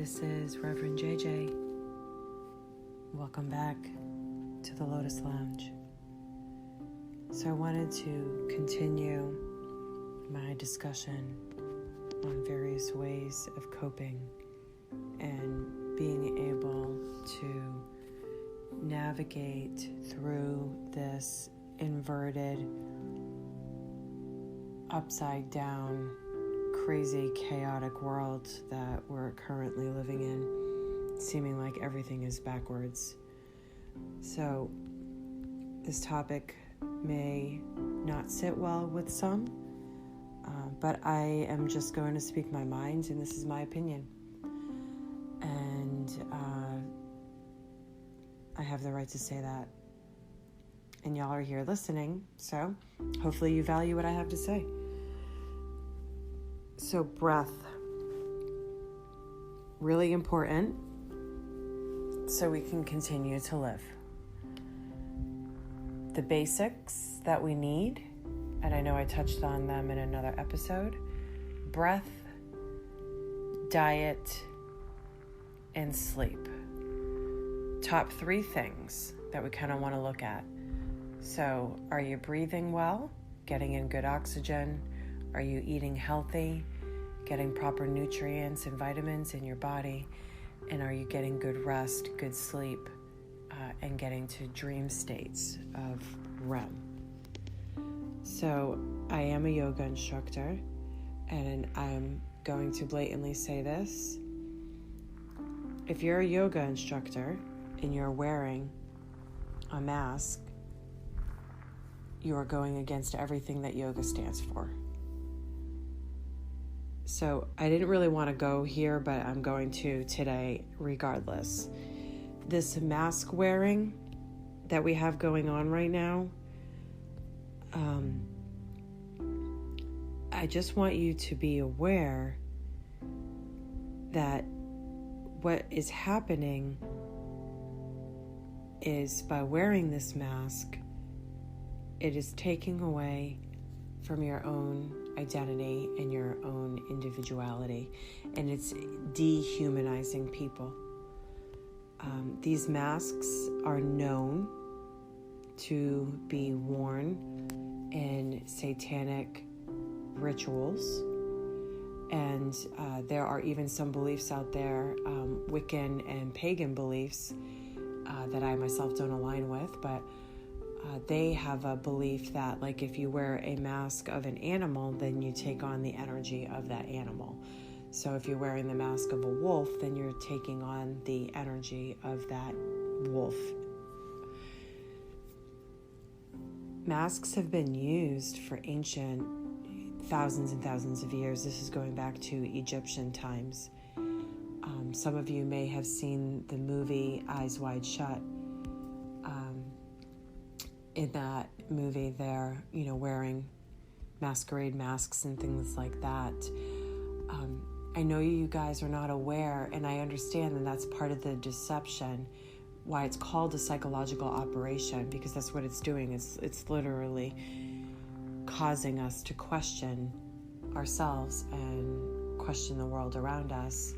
This is Reverend JJ. Welcome back to the Lotus Lounge. So I wanted to continue my discussion on various ways of coping and being able to navigate through this inverted, upside down, crazy, chaotic world that we're currently living in, seeming like everything is backwards. So this topic may not sit well with some, but I am just going to speak my mind, and this is my opinion. And I have the right to say that. And y'all are here listening, so hopefully you value what I have to say. So breath, really important so we can continue to live. The basics that we need, and I know I touched on them in another episode: breath, diet, and sleep. Top 3 things that we kind of want to look at. So, are you breathing well, getting in good oxygen? Are you eating healthy, getting proper nutrients and vitamins in your body? And are you getting good rest, good sleep, and getting to dream states of REM? So I am a yoga instructor, and I'm going to blatantly say this. If you're a yoga instructor and you're wearing a mask, you are going against everything that yoga stands for. So I didn't really want to go here, but I'm going to today regardless. This mask wearing that we have going on right now, I just want you to be aware that what is happening is by wearing this mask, it is taking away from your own identity and your own individuality, and it's dehumanizing people. These masks are known to be worn in satanic rituals, and there are even some beliefs out there, Wiccan and pagan beliefs, that I myself don't align with, but they have a belief that, like, if you wear a mask of an animal, then you take on the energy of that animal. So if you're wearing the mask of a wolf, then you're taking on the energy of that wolf. Masks have been used for ancient, thousands and thousands of years. This is going back to Egyptian times. Some of you may have seen the movie Eyes Wide Shut. In that movie, they're, wearing masquerade masks and things like that. I know you guys are not aware, and I understand that that's part of the deception, why it's called a psychological operation, because that's what it's doing. It's literally causing us to question ourselves and question the world around us.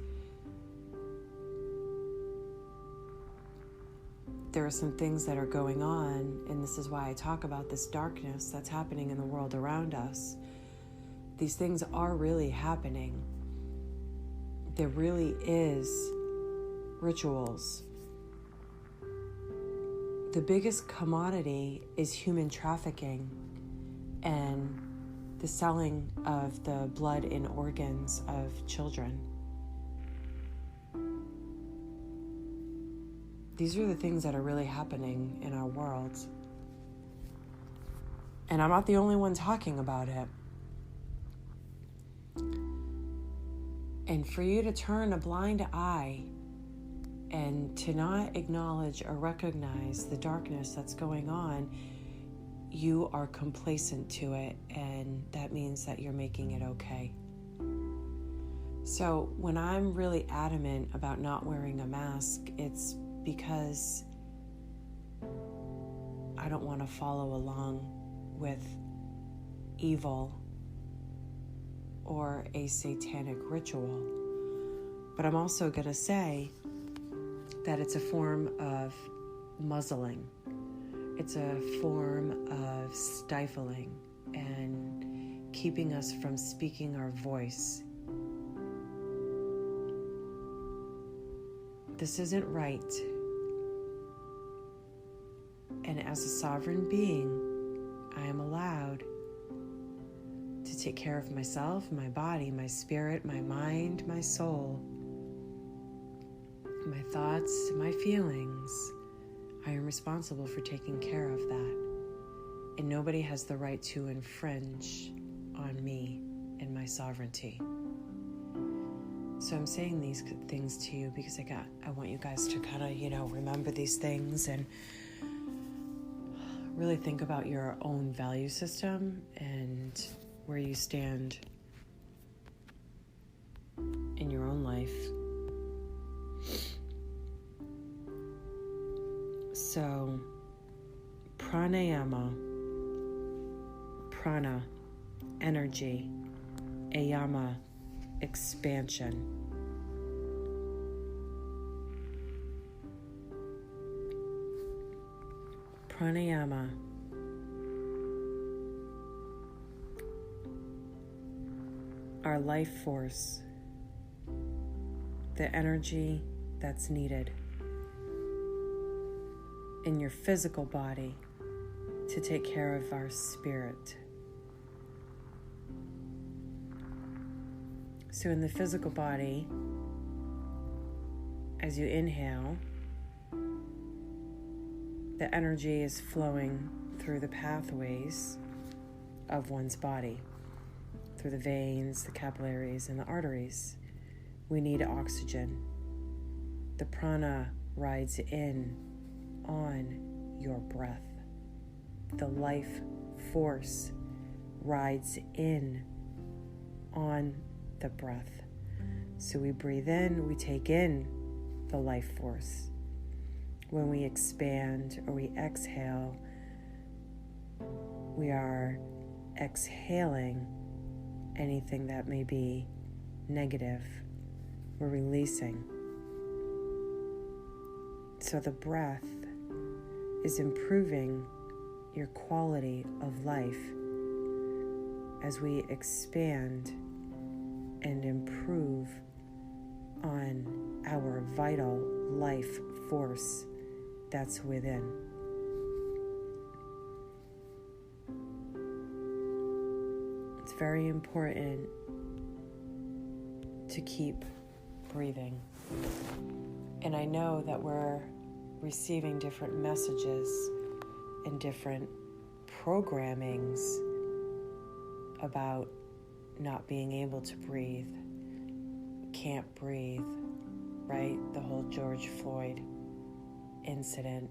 There are some things that are going on, and this is why I talk about this darkness that's happening in the world around us. These things are really happening. There really is rituals. The biggest commodity is human trafficking and the selling of the blood and organs of children. These are the things that are really happening in our world. And I'm not the only one talking about it. And for you to turn a blind eye and to not acknowledge or recognize the darkness that's going on, you are complacent to it, and that means that you're making it okay. So when I'm really adamant about not wearing a mask, it's because I don't want to follow along with evil or a satanic ritual. But I'm also going to say that it's a form of muzzling. It's a form of stifling and keeping us from speaking our voice. This isn't right. And as a sovereign being, I am allowed to take care of myself, my body, my spirit, my mind, my soul, my thoughts, my feelings. I am responsible for taking care of that. And nobody has the right to infringe on me and my sovereignty. So I'm saying these things to you because I want you guys to kind of, remember these things and really think about your own value system and where you stand in your own life. So, pranayama, prana, energy, ayama, expansion. Pranayama, our life force, the energy that's needed in your physical body to take care of our spirit. So in the physical body, as you inhale, the energy is flowing through the pathways of one's body, through the veins, the capillaries, and the arteries. We need oxygen. The prana rides in on your breath. The life force rides in on the breath. So we breathe in, we take in the life force. When we expand or we exhale, we are exhaling anything that may be negative. We're releasing. So the breath is improving your quality of life as we expand and improve on our vital life force that's within. It's very important to keep breathing. And I know that we're receiving different messages and different programmings about not being able to breathe, can't breathe, right? The whole George Floyd incident.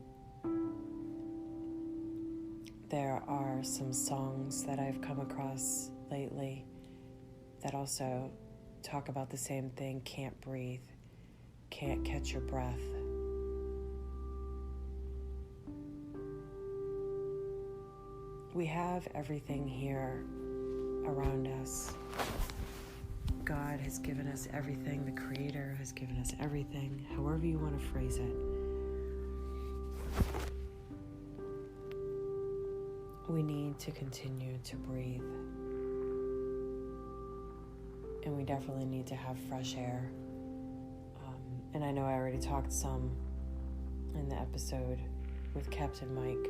There are some songs that I've come across lately that also talk about the same thing: can't breathe, can't catch your breath. We have everything here around us. God has given us everything. The Creator has given us everything, however you want to phrase it. We need to continue to breathe. And we definitely need to have fresh air. And I know I already talked some in the episode with Captain Mike.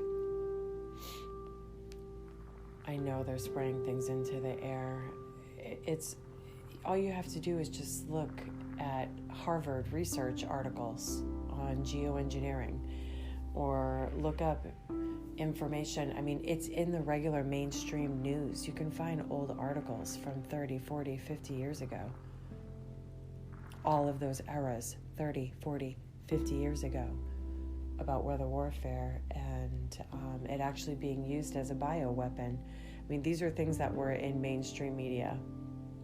I know they're spraying things into the air. It's all you have to do is just look at Harvard research articles on geoengineering, or look up information. I mean, it's in the regular mainstream news. You can find old articles from 30, 40, 50 years ago. All of those eras, 30, 40, 50 years ago, about weather warfare and it actually being used as a bioweapon. I mean, these are things that were in mainstream media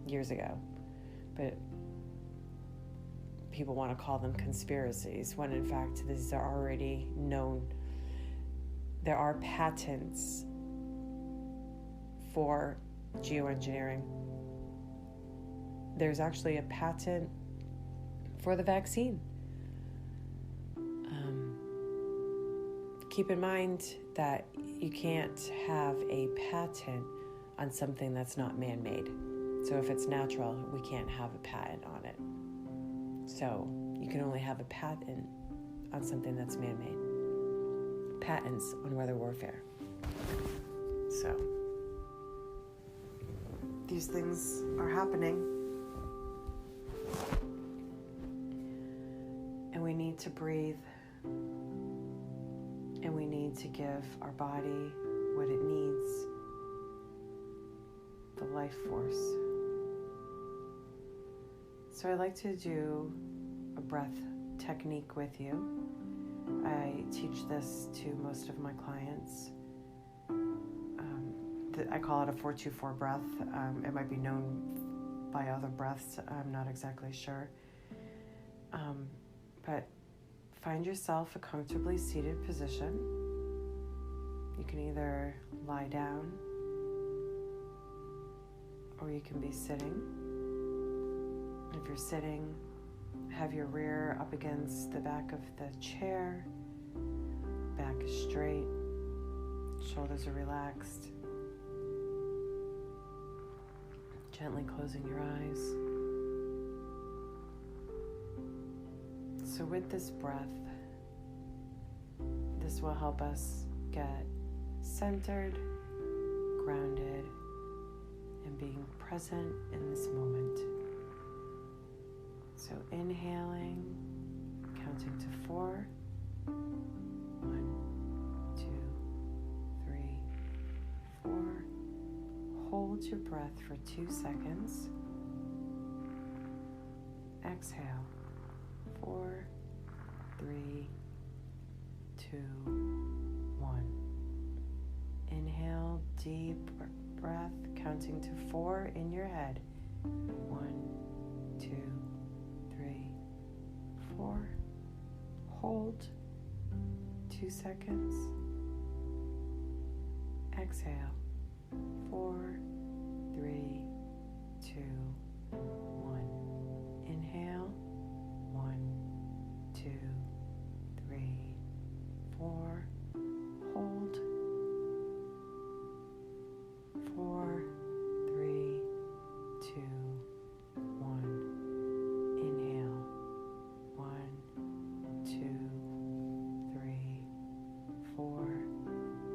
years ago, but people want to call them conspiracies, when in fact these are already known. There are patents for geoengineering. There's actually a patent for the vaccine. Keep in mind that you can't have a patent on something that's not man-made. So if it's natural, we can't have a patent on it. So you can only have a patent on something that's man-made. Patents on weather warfare. So these things are happening. And we need to breathe. And we need to give our body what it needs, the life force. So I like to do a breath technique with you. I teach this to most of my clients. I call it a 4-2-4 breath. It might be known by other breaths. I'm not exactly sure. But find yourself a comfortably seated position. You can either lie down or you can be sitting. If you're sitting, have your rear up against the back of the chair. Back is straight. Shoulders are relaxed. Gently closing your eyes. So with this breath, this will help us get centered, grounded, and being present in this moment. So inhaling, counting to 4. 1, 2, 3, 4. Hold your breath for 2 seconds. Exhale. 4, 3, 2, 1. Inhale, deep breath, counting to 4 in your head. 1, 2, 3, 4. Hold 2 seconds. Exhale. 4, 3, 2, 1. Inhale. 1, 2, 3, 4. Hold. 4, 3, 2, 1. Inhale. 1, 2, 3, 4.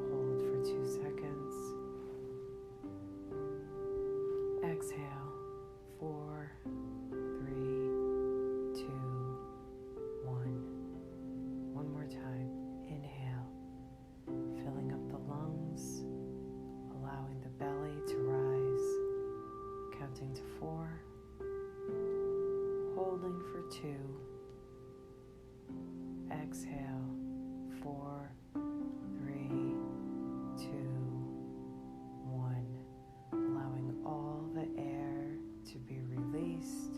Hold for 2 seconds. Exhale. 4, 3, 2, 1. One more time. Inhale, filling up the lungs, allowing the belly to rise, counting to 4, holding for 2. Exhale, 4, 3, 2, 1. Allowing all the air to be released,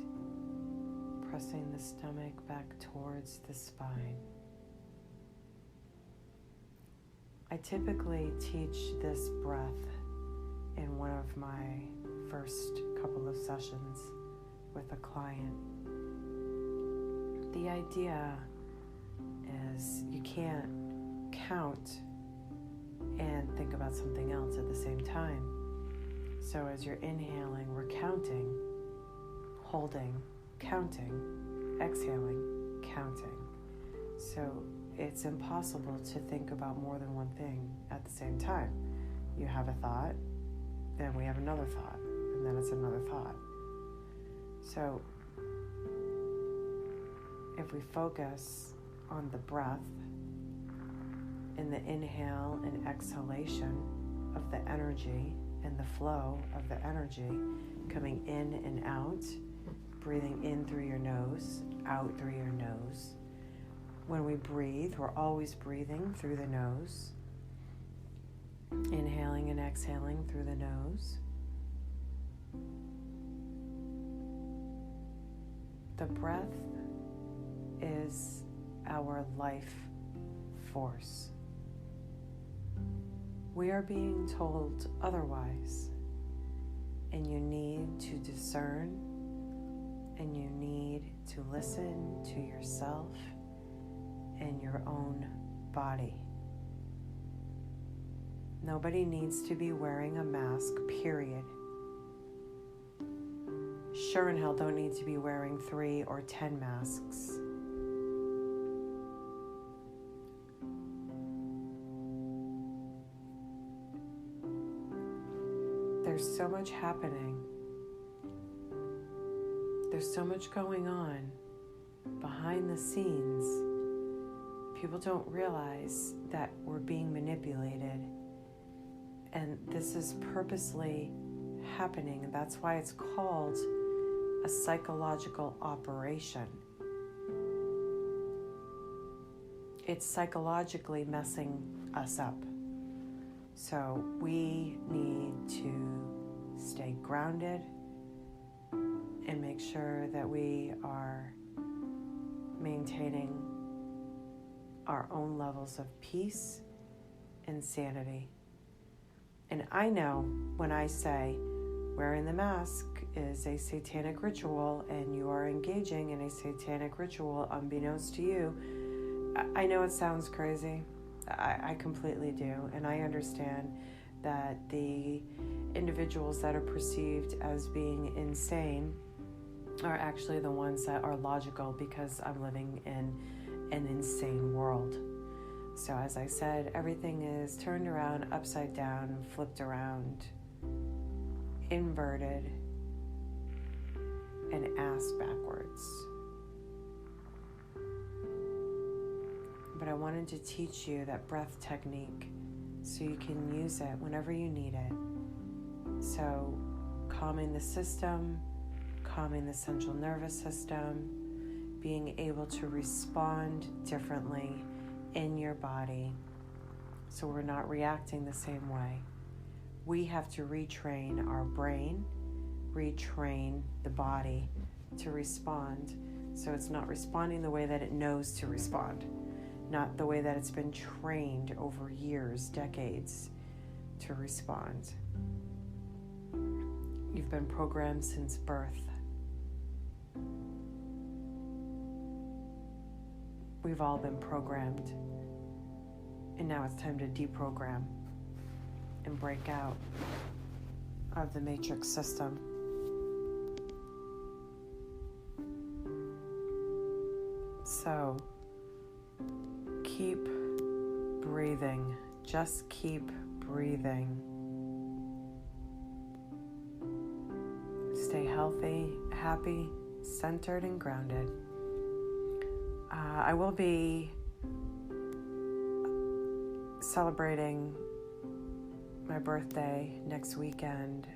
pressing the stomach back towards the spine. I typically teach this breath in one of my first couple of sessions with a client. The idea is you can't count and think about something else at the same time. So as you're inhaling, we're counting, holding, counting, exhaling, counting. So it's impossible to think about more than one thing at the same time. You have a thought, then we have another thought, and then it's another thought. So if we focus on the breath and the inhale and exhalation of the energy and the flow of the energy coming in and out, breathing in through your nose, out through your nose. When we breathe, we're always breathing through the nose, inhaling and exhaling through the nose. The breath is our life force. We are being told otherwise, and you need to discern and you need to listen to yourself and your own body. Nobody needs to be wearing a mask, period. Sure in hell don't need to be wearing 3 or 10 masks. There's so much happening. There's so much going on behind the scenes. People don't realize that we're being manipulated. And this is purposely happening. And that's why it's called a psychological operation. It's psychologically messing us up. So we need to stay grounded and make sure that we are maintaining our own levels of peace and sanity. And I know when I say wearing the mask is a satanic ritual and you are engaging in a satanic ritual unbeknownst to you, I know it sounds crazy. I completely do. And I understand that the individuals that are perceived as being insane are actually the ones that are logical, because I'm living in an insane world. So as I said, everything is turned around, upside down, flipped around, inverted, and ass backwards. But I wanted to teach you that breath technique so you can use it whenever you need it. So calming the system, calming the central nervous system, being able to respond differently in your body so we're not reacting the same way. We have to retrain our brain, retrain the body to respond so it's not responding the way that it knows to respond, not the way that it's been trained over years, decades to respond. You've been programmed since birth. We've all been programmed. And now it's time to deprogram and break out of the matrix system. So keep breathing. Just keep breathing. Stay healthy, happy, centered, and grounded. I will be celebrating my birthday next weekend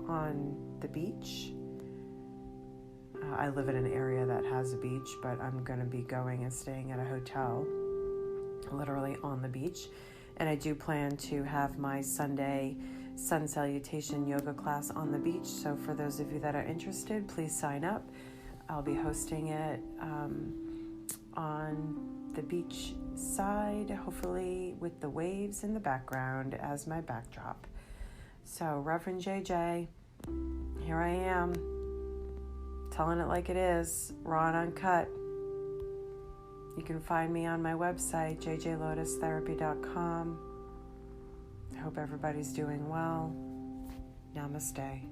on the beach. I live in an area that has a beach, but I'm going to be going and staying at a hotel, literally on the beach. And I do plan to have my Sunday sun salutation yoga class on the beach. So for those of you that are interested, please sign up. I'll be hosting it on the beach side, hopefully with the waves in the background as my backdrop. So Reverend JJ, here I am, telling it like it is, raw and uncut. You can find me on my website, jjlotustherapy.com. I hope everybody's doing well. Namaste.